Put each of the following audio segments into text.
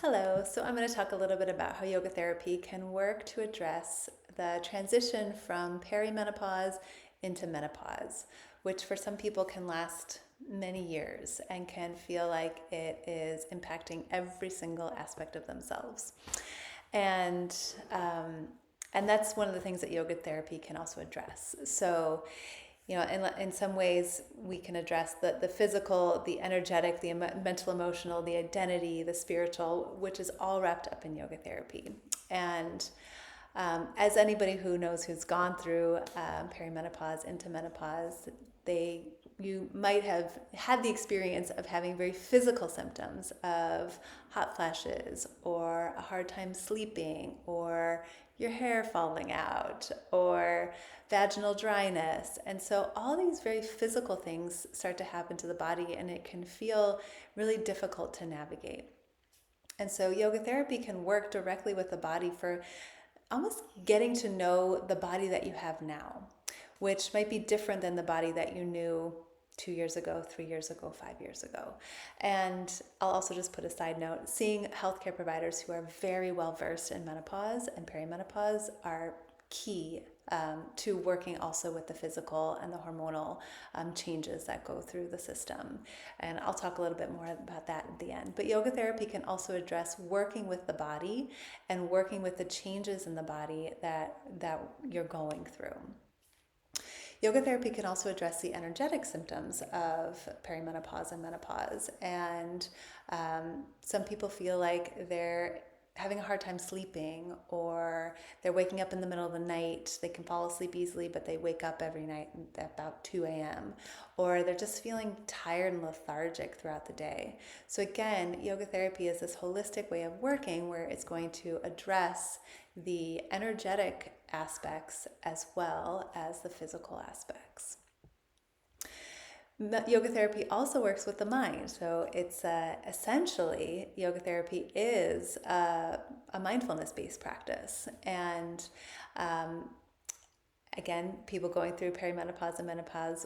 Hello, so I'm going to talk a little bit about how yoga therapy can work to address the transition from perimenopause into menopause, which for some people can last many years and can feel like it is impacting every single aspect of themselves. And um, and that's one of the things that yoga therapy can also address. So in some ways we can address the physical, the energetic, the mental, emotional, the identity, the spiritual, which is all wrapped up in yoga therapy. And as anybody who knows who's gone through perimenopause into menopause, you might have had the experience of having very physical symptoms of hot flashes or a hard time sleeping or your hair falling out or vaginal dryness. And so all these very physical things start to happen to the body, and it can feel really difficult to navigate. And so yoga therapy can work directly with the body for almost getting to know the body that you have now, which might be different than the body that you knew 2 years ago, 3 years ago, 5 years ago. And I'll also just put a side note, seeing healthcare providers who are very well versed in menopause and perimenopause are key to working also with the physical and the hormonal changes that go through the system. And I'll talk a little bit more about that at the end. But yoga therapy can also address working with the body and working with the changes in the body that you're going through. Yoga therapy can also address the energetic symptoms of perimenopause and menopause. And some people feel like they're having a hard time sleeping, or they're waking up in the middle of the night. They can fall asleep easily, but they wake up every night at about 2 a.m. Or they're just feeling tired and lethargic throughout the day. So again, yoga therapy is this holistic way of working where it's going to address the energetic aspects as well as the physical aspects. Yoga therapy also works with the mind. So it's essentially, yoga therapy is a mindfulness-based practice. And again, people going through perimenopause and menopause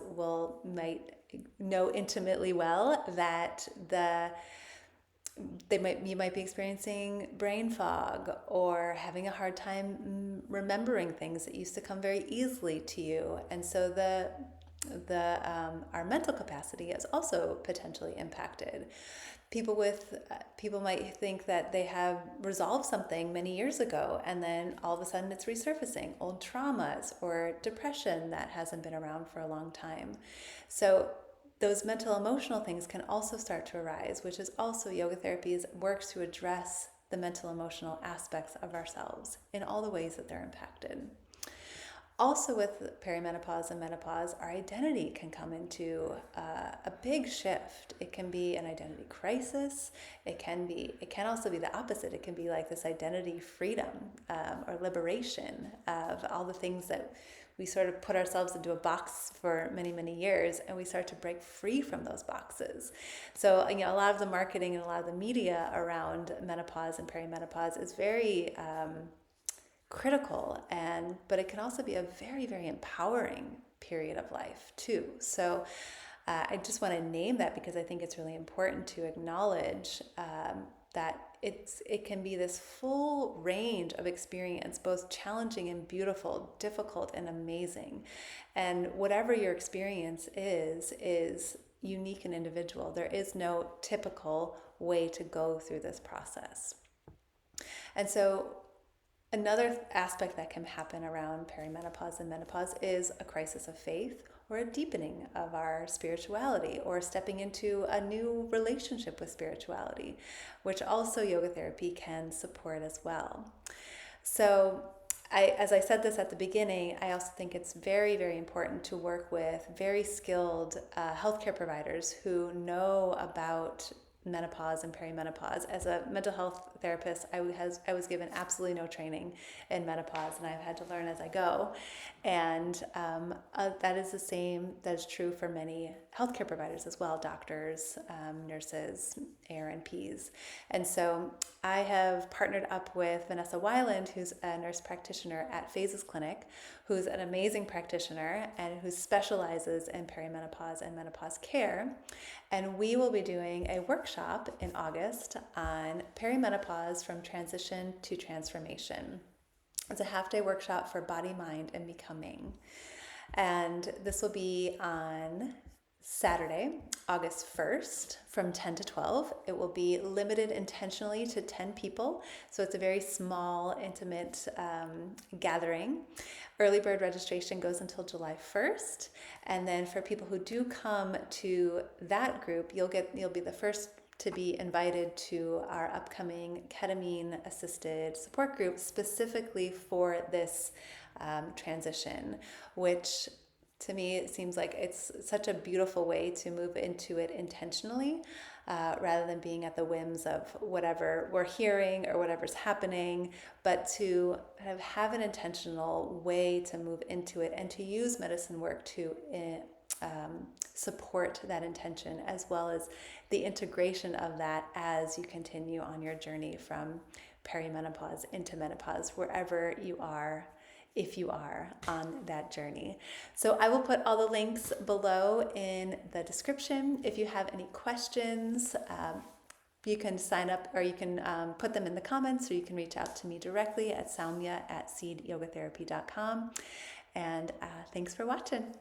might know intimately well that you might be experiencing brain fog or having a hard time remembering things that used to come very easily to you. And so our mental capacity is also potentially impacted. People might think that they have resolved something many years ago, and then all of a sudden it's resurfacing old traumas or depression that hasn't been around for a long time. So those mental emotional things can also start to arise, which is also yoga therapy works to address the mental emotional aspects of ourselves in all the ways that they're impacted. Also with perimenopause and menopause, our identity can come into a big shift. It can be an identity crisis. It can also be the opposite. It can be like this identity freedom or liberation of all the things that we sort of put ourselves into a box for many, many years, and we start to break free from those boxes. So, a lot of the marketing and a lot of the media around menopause and perimenopause is very critical, but it can also be a very, very empowering period of life too. So I just want to name that because I think it's really important to acknowledge that it can be this full range of experience, both challenging and beautiful, difficult and amazing. And whatever your experience is unique and individual. There is no typical way to go through this process. And so another aspect that can happen around perimenopause and menopause is a crisis of faith or a deepening of our spirituality or stepping into a new relationship with spirituality, which also yoga therapy can support as well. So as I said this at the beginning, I also think it's very, very important to work with very skilled healthcare providers who know about menopause and perimenopause. As a mental health therapist, I was given absolutely no training in menopause, and I've had to learn as I go. And that is true for many healthcare providers as well, doctors, nurses, ARNPs. And so I have partnered up with Vanessa Weiland, who's a nurse practitioner at Phases Clinic, who's an amazing practitioner and who specializes in perimenopause and menopause care. And we will be doing a workshop in August on perimenopause from transition to transformation. It's a half-day workshop for body, mind, and becoming. And this will be on Saturday, August 1st from 10 to 12. It will be limited intentionally to 10 people. So it's a very small, intimate gathering. Early bird registration goes until July 1st. And then for people who do come to that group, you'll be the first to be invited to our upcoming ketamine assisted support group specifically for this transition, which to me it seems like it's such a beautiful way to move into it intentionally, rather than being at the whims of whatever we're hearing or whatever's happening, but to have an intentional way to move into it and to use medicine work to support that intention, as well as the integration of that as you continue on your journey from perimenopause into menopause, wherever you are, if you are on that journey. So I will put all the links below in the description. If you have any questions, you can sign up, or you can put them in the comments, or you can reach out to me directly at saumya@seedyogatherapy.com. And thanks for watching.